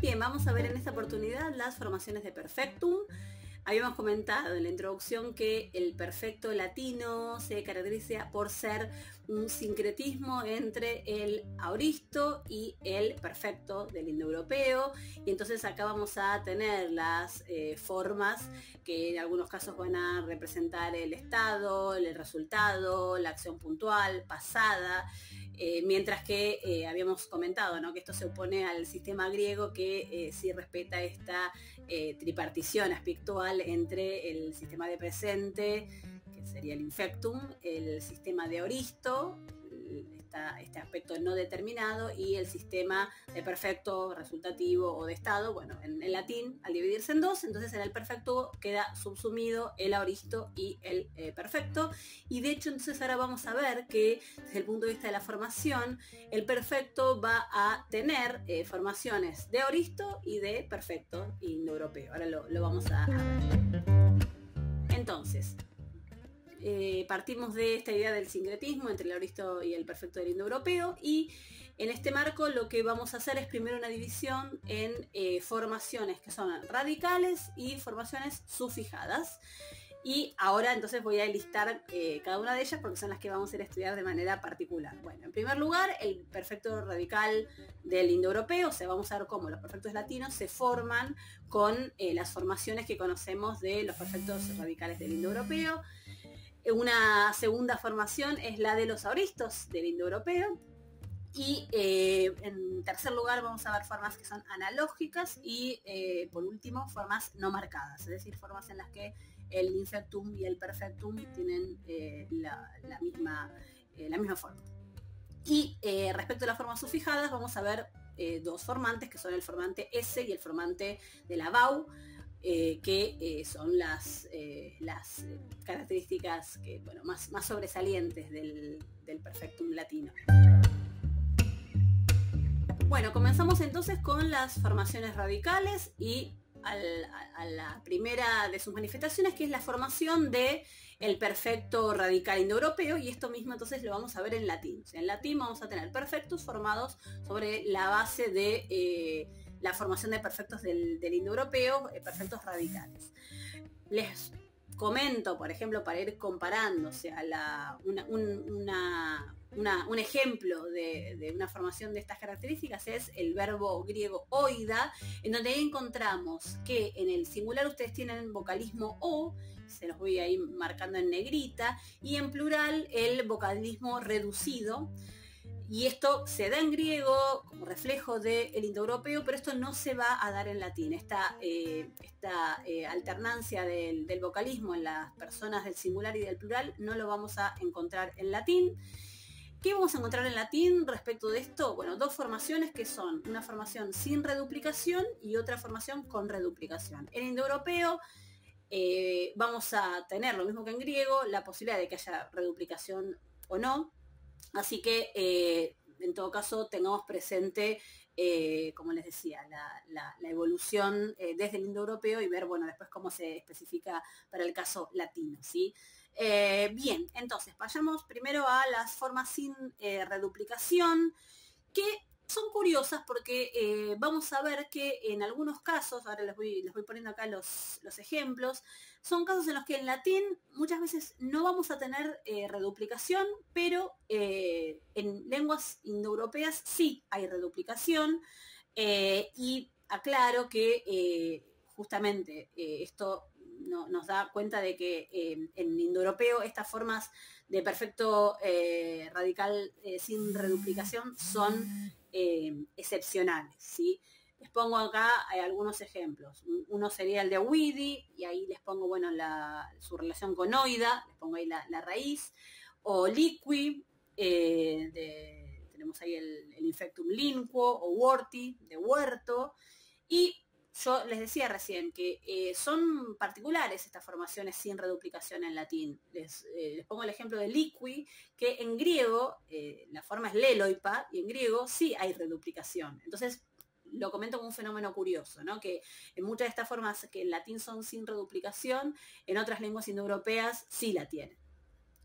Bien, vamos a ver en esta oportunidad las formaciones de perfectum. Habíamos comentado en la introducción que el perfecto latino se caracteriza por ser un sincretismo entre el aoristo y el perfecto del indoeuropeo, y entonces acá vamos a tener las formas que en algunos casos van a representar el estado, el resultado, la acción puntual, pasada, mientras que habíamos comentado, ¿no?, que esto se opone al sistema griego que sí respeta esta tripartición aspectual entre el sistema de presente, que sería el infectum, el sistema de aoristo, este aspecto no determinado, y el sistema de perfecto resultativo o de estado. Bueno, en el latín, al dividirse en dos, entonces en el perfecto queda subsumido el aoristo y el perfecto, y de hecho entonces ahora vamos a ver que desde el punto de vista de la formación, el perfecto va a tener formaciones de aoristo y de perfecto indoeuropeo. Ahora lo vamos a ver. Entonces, partimos de esta idea del sincretismo entre el aoristo y el perfecto del indoeuropeo, y en este marco lo que vamos a hacer es primero una división en formaciones que son radicales y formaciones sufijadas. Y ahora entonces voy a listar cada una de ellas porque son las que vamos a ir a estudiar de manera particular. Bueno, en primer lugar, el perfecto radical del indoeuropeo. O sea, vamos a ver cómo los perfectos latinos se forman con las formaciones que conocemos de los perfectos radicales del indoeuropeo. Una segunda formación es la de los aoristos del indoeuropeo. Y en tercer lugar vamos a ver formas que son analógicas y por último formas no marcadas, es decir, formas en las que el infectum y el perfectum tienen la misma forma. Y respecto a las formas sufijadas vamos a ver dos formantes, que son el formante S y el formante de la VAU, que son las características que, bueno, más sobresalientes del perfectum latino. Bueno, comenzamos entonces con las formaciones radicales y a la primera de sus manifestaciones, que es la formación de el perfecto radical indoeuropeo, y esto mismo entonces lo vamos a ver en latín. O sea, en latín vamos a tener perfectos formados sobre la base de la formación de perfectos del indoeuropeo, perfectos radicales. Les comento, por ejemplo, para ir comparando, o sea, un ejemplo de una formación de estas características es el verbo griego oida, en donde ahí encontramos que en el singular ustedes tienen vocalismo o, se los voy a ir marcando en negrita, y en plural el vocalismo reducido. Y esto se da en griego como reflejo del indoeuropeo, pero esto no se va a dar en latín. Esta alternancia del vocalismo en las personas del singular y del plural no lo vamos a encontrar en latín. ¿Qué vamos a encontrar en latín respecto de esto? Bueno, dos formaciones que son una formación sin reduplicación y otra formación con reduplicación. En indoeuropeo vamos a tener lo mismo que en griego, la posibilidad de que haya reduplicación o no. Así que en todo caso tengamos presente, como les decía, la evolución desde el indoeuropeo, y ver, bueno, después cómo se especifica para el caso latino, ¿sí? Bien, entonces vayamos primero a las formas sin reduplicación, que son curiosas porque vamos a ver que en algunos casos, ahora les voy poniendo acá los ejemplos, son casos en los que en latín muchas veces no vamos a tener reduplicación, pero en lenguas indoeuropeas sí hay reduplicación, y aclaro que justamente esto nos da cuenta de que en indoeuropeo estas formas de perfecto radical sin reduplicación son excepcionales, ¿sí? Les pongo acá algunos ejemplos. Uno sería el de Oidi, y ahí les pongo, bueno, su relación con oida, les pongo ahí la raíz. O liqui, tenemos ahí el infectum linquo, o worti, de huerto. Y yo les decía recién que son particulares estas formaciones sin reduplicación en latín. Les pongo el ejemplo de liqui, que en griego la forma es leloipa, y en griego sí hay reduplicación. Entonces lo comento como un fenómeno curioso, ¿no? Que en muchas de estas formas que en latín son sin reduplicación, en otras lenguas indoeuropeas sí la tienen.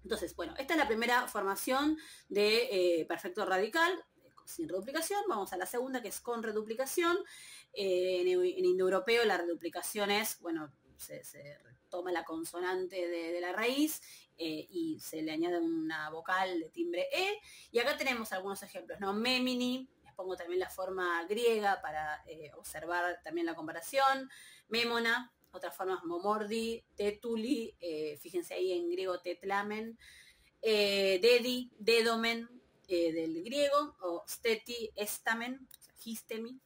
Entonces, bueno, esta es la primera formación de perfecto radical, sin reduplicación. Vamos a la segunda, que es con reduplicación. En indoeuropeo la reduplicación es, bueno, se toma la consonante de la raíz y se le añade una vocal de timbre E. Y acá tenemos algunos ejemplos, ¿no? Memini, les pongo también la forma griega para observar también la comparación. Memona, otras formas, momordi, tetuli, fíjense ahí en griego tetlamen, dedi, dedomen, del griego, o steti, estamen, o sea, histemi.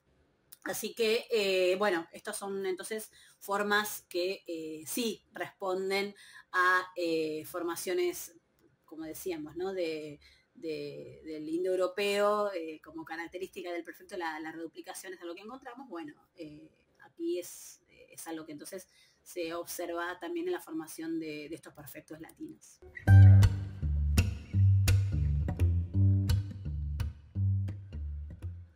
Así que, bueno, estas son entonces formas que sí responden a formaciones, como decíamos, ¿no? Del indoeuropeo, como característica del perfecto, la reduplicación es algo que encontramos. Bueno, aquí es algo que entonces se observa también en la formación de estos perfectos latinos.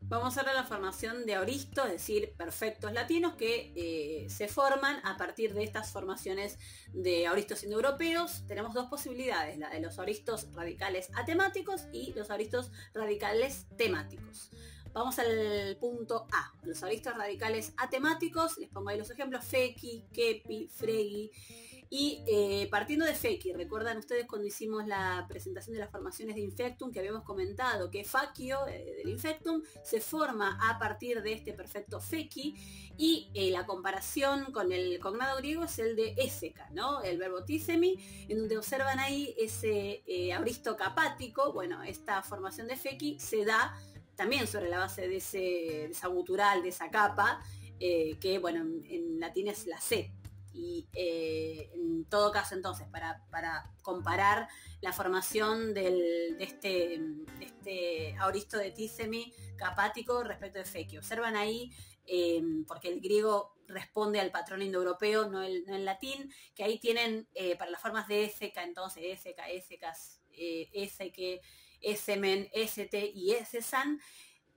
Vamos ahora a la formación de aoristo, es decir, perfectos latinos que se forman a partir de estas formaciones de aoristos indoeuropeos. Tenemos dos posibilidades, la de los aoristos radicales atemáticos y los aoristos radicales temáticos. Vamos al punto A, los aoristos radicales atemáticos, les pongo ahí los ejemplos, feci, kepi, fregi. Y partiendo de feci, recuerdan ustedes cuando hicimos la presentación de las formaciones de infectum, que habíamos comentado que facio del infectum se forma a partir de este perfecto feci, y la comparación con el cognado griego es el de éseca, ¿no? El verbo tisemi, en donde observan ahí ese aoristo capático. Bueno, esta formación de feci se da también sobre la base de esa gutural, de esa capa, que bueno, en latín es la C. Y en todo caso entonces para comparar la formación de este aoristo de tisemi capático respecto de feci, observan ahí, porque el griego responde al patrón indoeuropeo, no el latín, que ahí tienen para las formas de éseca, entonces éseca, ésecas, éseque, ésemen, éste y ésesan.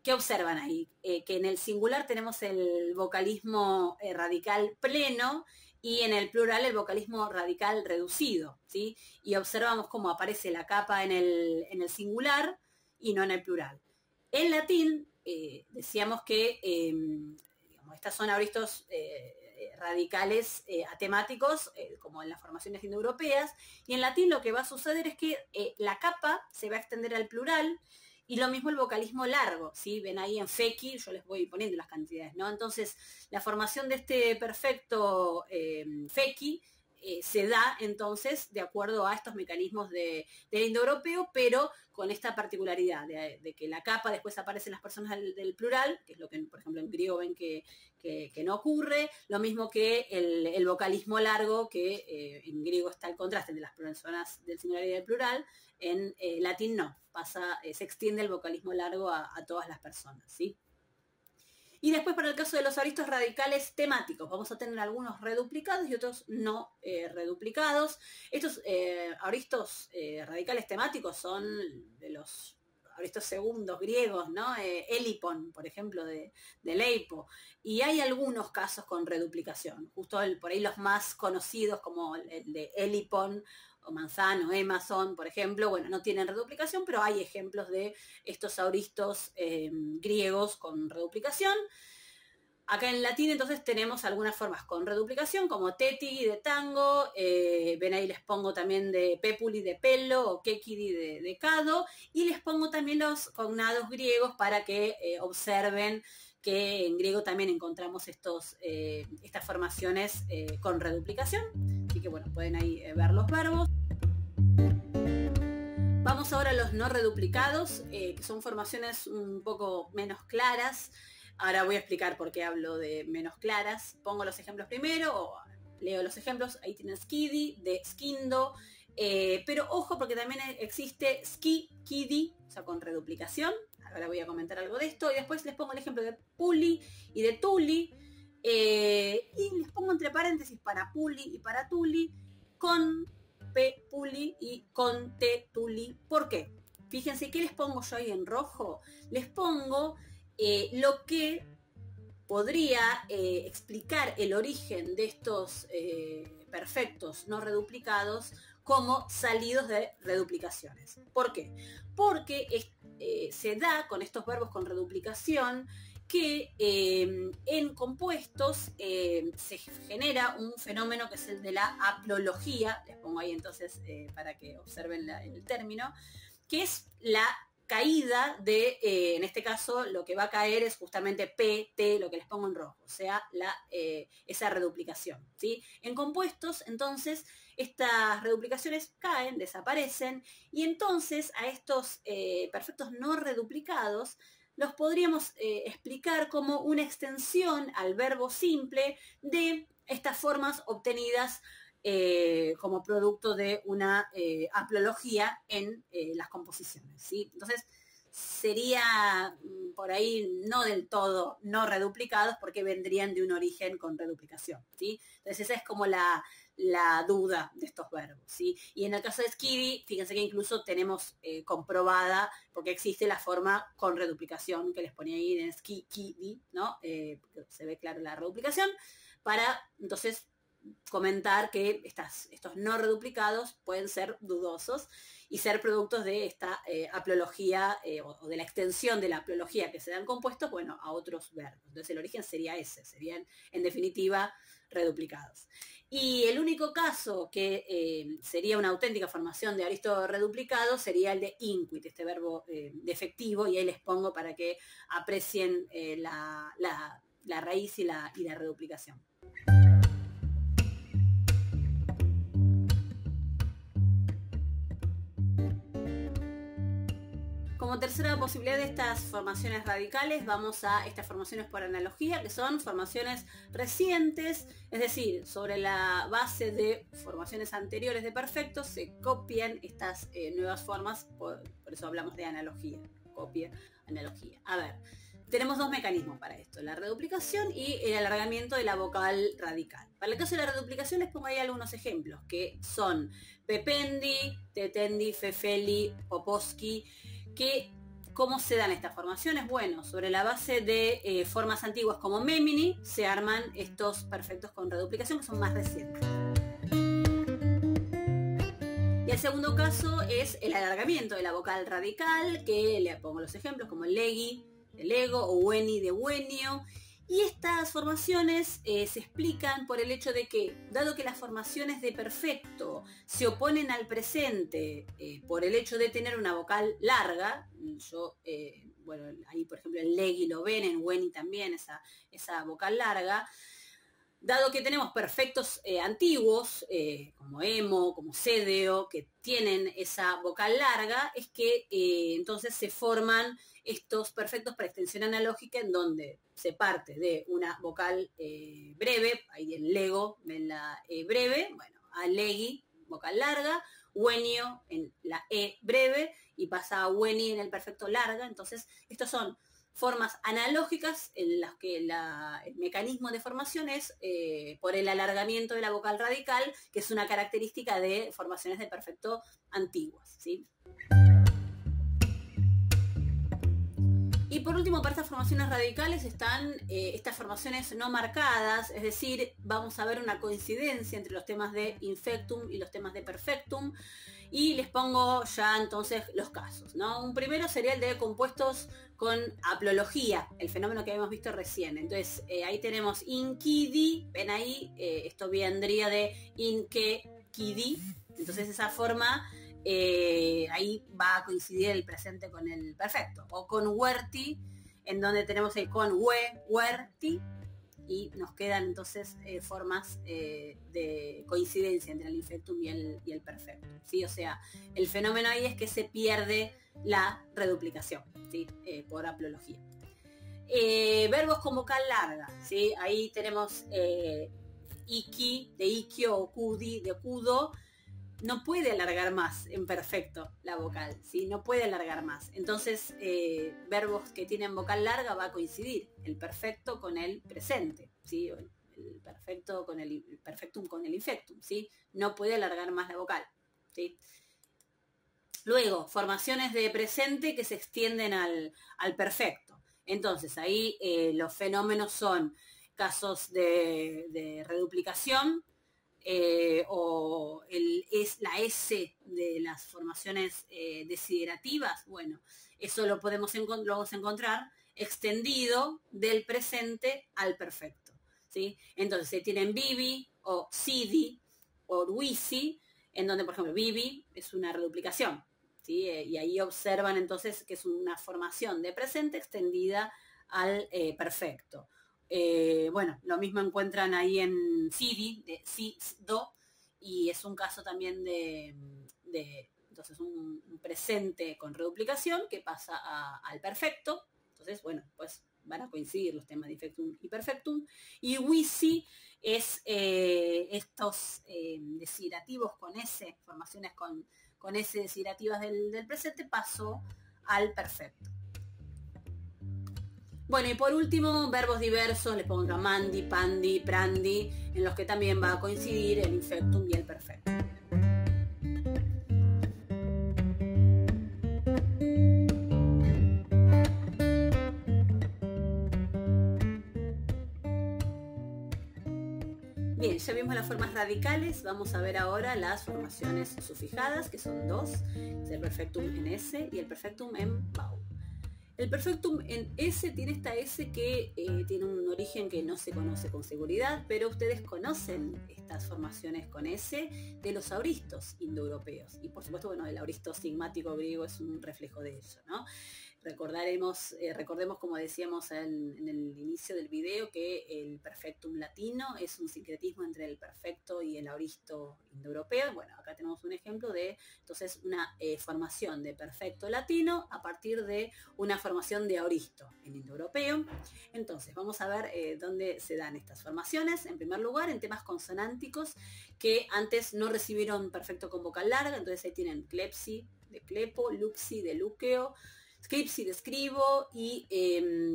¿Qué observan ahí? Que en el singular tenemos el vocalismo radical pleno y en el plural el vocalismo radical reducido, ¿sí? Y observamos cómo aparece la capa en el singular y no en el plural. En latín, decíamos que digamos, estas son aoristos radicales atemáticos, como en las formaciones indoeuropeas, y en latín lo que va a suceder es que la capa se va a extender al plural. Y lo mismo el vocalismo largo, ¿sí? Ven ahí en feci, yo les voy poniendo las cantidades, ¿no? Entonces, la formación de este perfecto feci se da entonces de acuerdo a estos mecanismos del indoeuropeo, pero con esta particularidad de que la capa después aparece en las personas del plural, que es lo que, por ejemplo, en griego ven que no ocurre, lo mismo que el vocalismo largo, que en griego está el contraste de las personas del singular y del plural, en latín no, se extiende el vocalismo largo a todas las personas, ¿sí? Y después para el caso de los aoristos radicales temáticos, vamos a tener algunos reduplicados y otros no reduplicados. Estos aoristos radicales temáticos son de los aoristos segundos griegos, ¿no? Elipon, por ejemplo, de Leipo. Y hay algunos casos con reduplicación, justo por ahí los más conocidos como el de Elipon, o Manzano, Emerson, por ejemplo, bueno, no tienen reduplicación, pero hay ejemplos de estos aoristos griegos con reduplicación. Acá en latín entonces tenemos algunas formas con reduplicación, como teti de tango, ven ahí les pongo también de pepuli de pelo, o kekidi de cado, y les pongo también los cognados griegos para que observen que en griego también encontramos estas formaciones con reduplicación. Así que bueno, pueden ahí ver los verbos. Vamos ahora a los no reduplicados, que son formaciones un poco menos claras. Ahora voy a explicar por qué hablo de menos claras. Pongo los ejemplos primero, o leo los ejemplos. Ahí tienen skidi, de skindo. Pero ojo, porque también existe ski, kidi, o sea, con reduplicación. Ahora voy a comentar algo de esto. Y después les pongo el ejemplo de puli y de tuli. Y les pongo entre paréntesis para puli y para tuli, con p puli y con t tuli. ¿Por qué? Fíjense, ¿qué les pongo yo ahí en rojo? Les pongo lo que podría explicar el origen de estos perfectos no reduplicados como salidos de reduplicaciones. ¿Por qué? Porque se da con estos verbos con reduplicación que en compuestos se genera un fenómeno que es el de la haplología, les pongo ahí entonces para que observen el término, que es la caída de, en este caso, lo que va a caer es justamente P, T, lo que les pongo en rojo, o sea, esa reduplicación, ¿sí? En compuestos, entonces, estas reduplicaciones caen, desaparecen, y entonces a estos perfectos no reduplicados los podríamos explicar como una extensión al verbo simple de estas formas obtenidas como producto de una haplología en las composiciones, ¿sí? Entonces, sería por ahí no del todo no reduplicados porque vendrían de un origen con reduplicación, ¿sí? Entonces, esa es como la duda de estos verbos, ¿sí? Y en el caso de Skidi, fíjense que incluso tenemos comprobada, porque existe la forma con reduplicación que les ponía ahí en Skidi, ¿no? Se ve claro la reduplicación, para entonces comentar que estos no reduplicados pueden ser dudosos y ser productos de esta haplología o de la extensión de la haplología que se dan compuestos, bueno, a otros verbos. Entonces el origen sería ese, serían en definitiva reduplicados. Y el único caso que sería una auténtica formación de aristo reduplicado sería el de inquit, este verbo defectivo, y ahí les pongo para que aprecien la raíz y la reduplicación. Como tercera posibilidad de estas formaciones radicales, vamos a estas formaciones por analogía, que son formaciones recientes, es decir, sobre la base de formaciones anteriores de perfectos se copian estas nuevas formas, por eso hablamos de analogía, copia, analogía. A ver, tenemos dos mecanismos para esto, la reduplicación y el alargamiento de la vocal radical. Para el caso de la reduplicación les pongo ahí algunos ejemplos, que son pependi, tetendi, fefeli, poposki, que ¿cómo se dan estas formaciones? Bueno, sobre la base de formas antiguas como memini se arman estos perfectos con reduplicación que son más recientes. Y el segundo caso es el alargamiento de la vocal radical, que le pongo los ejemplos como legi, de lego, o weni, de wenio. Y estas formaciones se explican por el hecho de que, dado que las formaciones de perfecto se oponen al presente por el hecho de tener una vocal larga, bueno, ahí por ejemplo en legi lo ven, en weni también esa vocal larga, dado que tenemos perfectos antiguos, como emo, como cedeo, que tienen esa vocal larga, es que entonces se forman estos perfectos para extensión analógica en donde se parte de una vocal breve, ahí en lego ven la E breve, bueno, a legi, vocal larga, wenio en la E breve y pasa a weni en el perfecto larga. Entonces, estos son formas analógicas en las que el mecanismo de formación es por el alargamiento de la vocal radical, que es una característica de formaciones de perfecto antiguas, ¿sí? Y por último, para estas formaciones radicales están estas formaciones no marcadas, es decir, vamos a ver una coincidencia entre los temas de infectum y los temas de perfectum, y les pongo ya entonces los casos, ¿no? Un primero sería el de compuestos con haplología, el fenómeno que habíamos visto recién. Entonces, ahí tenemos inquidi, ven ahí, esto vendría de inquedi, entonces esa forma ahí va a coincidir el presente con el perfecto. O con huerti, en donde tenemos el con huerti, y nos quedan entonces formas de coincidencia entre el infectum y el perfecto, ¿sí? O sea, el fenómeno ahí es que se pierde la reduplicación, ¿sí? Por haplología. Verbos con vocal larga, ¿sí? Ahí tenemos iki, de ikio, o kudi, de kudo, no puede alargar más en perfecto la vocal, ¿sí? No puede alargar más. Entonces, verbos que tienen vocal larga va a coincidir el perfecto con el presente, ¿sí? El perfecto con el perfectum con el infectum, ¿sí? No puede alargar más la vocal, ¿sí? Luego, formaciones de presente que se extienden al perfecto. Entonces, ahí los fenómenos son casos de reduplicación, la S de las formaciones desiderativas, bueno, eso lo podemos encontrar extendido del presente al perfecto, ¿sí? Entonces, se tienen bibi o sidi o wisi, en donde, por ejemplo, bibi es una reduplicación, ¿sí? Y ahí observan entonces que es una formación de presente extendida al perfecto. Bueno, lo mismo encuentran ahí en sidi, de si, do, y es un caso también de entonces un presente con reduplicación que pasa al perfecto. Entonces, bueno, pues van a coincidir los temas de infectum y perfectum. Y wisi es estos desiderativos con S, formaciones con S desiderativas del presente, pasó al perfecto. Bueno, y por último, verbos diversos, les pongo acá mandi, pandi, prandi, en los que también va a coincidir el infectum y el perfecto. Bien, ya vimos las formas radicales, vamos a ver ahora las formaciones sufijadas, que son dos, es el perfectum en S y el perfectum en vau. El perfectum en S tiene esta S que tiene un origen que no se conoce con seguridad, pero ustedes conocen estas formaciones con S de los auristos indoeuropeos. Y por supuesto, bueno, el auristo sigmático griego es un reflejo de ello, ¿no? Recordemos, como decíamos en el inicio del video, que el perfectum latino es un sincretismo entre el perfecto y el auristo indoeuropeo. Bueno, acá tenemos un ejemplo de, entonces, una formación de perfecto latino a partir de una formación de auristo en indoeuropeo. Entonces, vamos a ver dónde se dan estas formaciones. En primer lugar, en temas consonánticos que antes no recibieron perfecto con vocal larga, entonces ahí tienen clepsi de clepo, luxi de luqueo, scripsi de escribo, y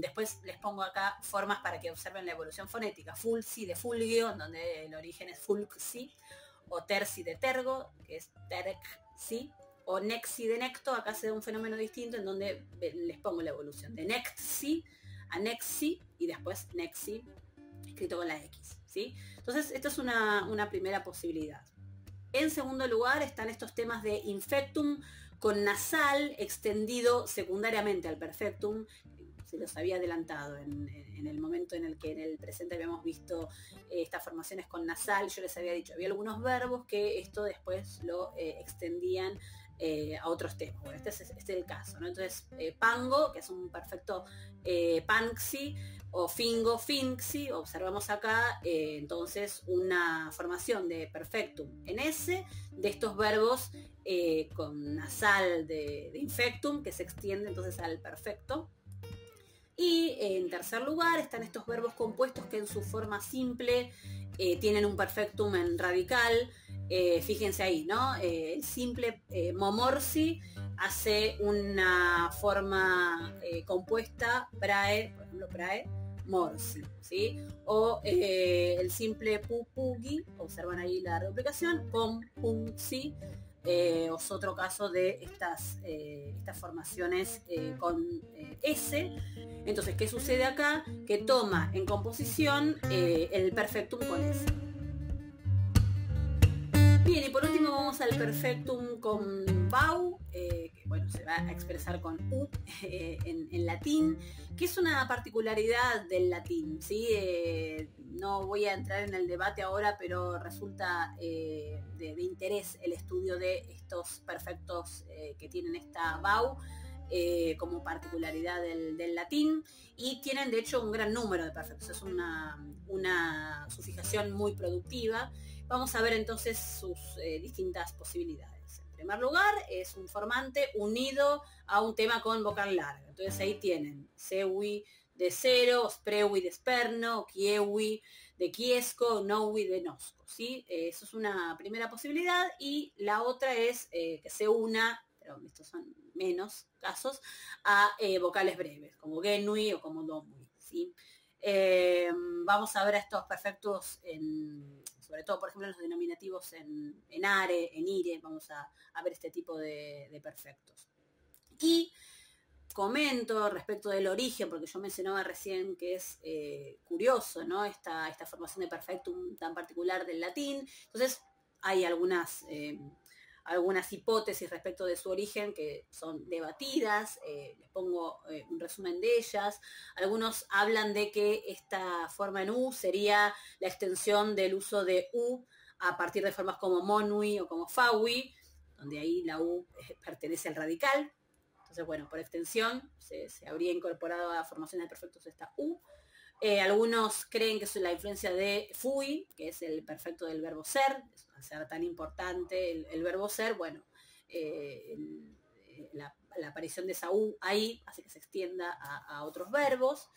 después les pongo acá formas para que observen la evolución fonética. Fulsi de fulgio, en donde el origen es fulxi, o terci de tergo, que es terxi, o nexi de necto. Acá se da un fenómeno distinto en donde les pongo la evolución de nexi a nexi y después nexi escrito con la X, ¿sí? Entonces, esta es una primera posibilidad. En segundo lugar están estos temas de infectum con nasal extendido secundariamente al perfectum. Se los había adelantado en el momento en el que en el presente habíamos visto estas formaciones con nasal. Yo les había dicho, había algunos verbos que esto después lo extendían a otros temas. Bueno, este es el caso, ¿no? Entonces, pango, que es un perfecto panxi, o fingo, finxi, observamos acá entonces una formación de perfectum en S de estos verbos con nasal de infectum que se extiende entonces al perfecto. Y en tercer lugar están estos verbos compuestos que en su forma simple tienen un perfectum en radical. Fíjense ahí, ¿no? El simple momorsi hace una forma compuesta prae, por ejemplo, prae, morsi, ¿sí? O el simple pupugi, observan ahí la replicación, pom, pum, si. Es otro caso de estas formaciones con S. Entonces, ¿qué sucede acá? Que toma en composición el perfectum con S. Bien, y por último vamos al perfectum con vau, que bueno, se va a expresar con U en latín, que es una particularidad del latín, ¿sí? No voy a entrar en el debate ahora, pero resulta de interés el estudio de estos perfectos que tienen esta vau como particularidad del latín, y tienen de hecho un gran número de perfectos, es una sufijación muy productiva. Vamos a ver entonces sus distintas posibilidades. En primer lugar, es un formante unido a un tema con vocal larga. Entonces ahí tienen sewi de cero, sprewi de sperno, kiewi de kiesco, nowi de nosco, ¿sí? Eso es una primera posibilidad, y la otra es que se una, pero estos son menos casos, a vocales breves, como genui o como domui, ¿sí? Vamos a ver a estos perfectos sobre todo, por ejemplo, en los denominativos en are, en ire, vamos a ver este tipo de perfectos. Y comento respecto del origen, porque yo mencionaba recién que es curioso, ¿no? Esta formación de perfectum tan particular del latín. Entonces, hay algunas hipótesis respecto de su origen que son debatidas. Les pongo un resumen de ellas. Algunos hablan de que esta forma en U sería la extensión del uso de U a partir de formas como monui o como faui, donde ahí la U pertenece al radical. Entonces, bueno, por extensión se habría incorporado a formaciones de perfectos esta U. Algunos creen que es la influencia de fui, que es el perfecto del verbo ser, al ser tan importante el verbo ser, bueno, la aparición de esa U ahí hace que se extienda a otros verbos.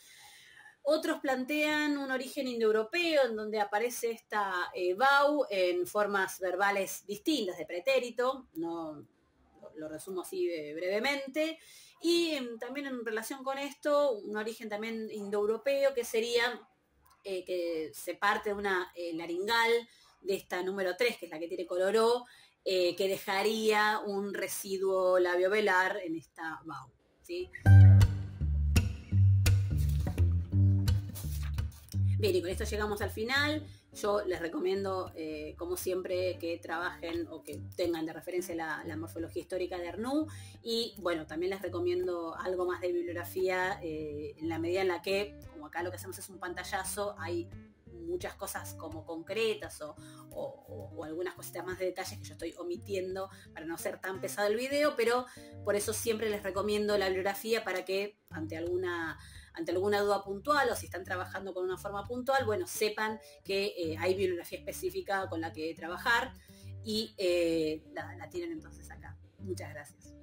Otros plantean un origen indoeuropeo en donde aparece esta vau en formas verbales distintas de pretérito, no lo resumo así brevemente, y también en relación con esto, un origen también indoeuropeo que sería que se parte de una laringal de esta número 3, que es la que tiene color O, que dejaría un residuo labiovelar en esta vau, ¿sí? Bien, y con esto llegamos al final. Yo les recomiendo, como siempre, que trabajen o que tengan de referencia la morfología histórica de Arnoux. Y bueno, también les recomiendo algo más de bibliografía en la medida en la que, como acá lo que hacemos es un pantallazo, hay muchas cosas como concretas o algunas cositas más de detalles que yo estoy omitiendo para no ser tan pesado el video, pero por eso siempre les recomiendo la bibliografía para que ante alguna duda puntual o si están trabajando con una forma puntual, bueno, sepan que hay bibliografía específica con la que trabajar y la tienen entonces acá. Muchas gracias.